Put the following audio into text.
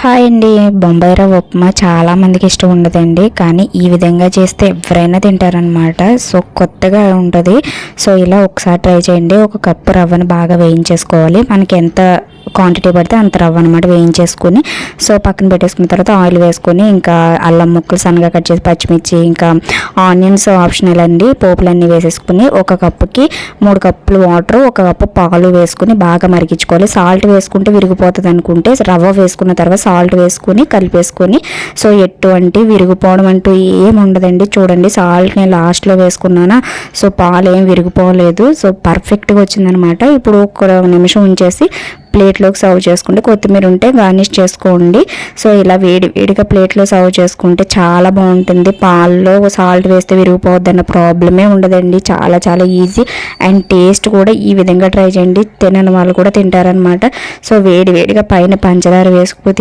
Hi అండి. బొంబాయి రవ్వ ఉప్మా చాలామందికి ఇష్టం ఉండదండి, కానీ ఈ విధంగా చేస్తే ఎవరైనా తింటారనమాట. సో కొత్తగా ఉంటుంది. సో ఇలా ఒకసారి ట్రై చేయండి. ఒక కప్పు రవ్వను బాగా వేయించేసుకోవాలి. మనకి ఎంత క్వాంటిటీ పడితే అంత రవ్వ అనమాట వేయించేసుకుని సో పక్కన పెట్టేసుకున్న తర్వాత ఆయిల్ వేసుకొని ఇంకా అల్లం ముక్కలు సన్నగా కట్ చేసి పచ్చిమిర్చి ఇంకా ఆనియన్స్ ఆప్షనల్ అండి, పోపులన్నీ వేసేసుకుని ఒక కప్పుకి 3 కప్పులు వాటర్, 1 కప్పు పాలు వేసుకుని బాగా మరిగించుకోవాలి. సాల్ట్ వేసుకుంటే విరిగిపోతుంది అనుకుంటే రవ్వ వేసుకున్న తర్వాత సాల్ట్ వేసుకుని కలిపేసుకొని సో ఎటువంటి విరిగిపోవడం అంటూ ఏం ఉండదండి. చూడండి, సాల్ట్ నేను లాస్ట్లో వేసుకున్నానా, సో పాలు ఏం విరిగిపోలేదు. సో పర్ఫెక్ట్గా వచ్చిందనమాట. ఇప్పుడు 1 నిమిషం ఉంచేసి ప్లేట్లోకి సర్వ్ చేసుకుంటే కొత్తిమీర ఉంటే గార్నిష్ చేసుకోండి. సో ఇలా వేడిగా ప్లేట్లో సర్వ్ చేసుకుంటే చాలా బాగుంటుంది. పాల్లో సాల్ట్ వేస్తే విరిగిపోవద్దు అన్న ప్రాబ్లమే ఉండదండి. చాలా చాలా ఈజీ అండ్ టేస్ట్ కూడా ఈ విధంగా ట్రై చేయండి. తినని వాళ్ళు కూడా తింటారనమాట. సో వేడిగా పైన పంచదార వేసుకుని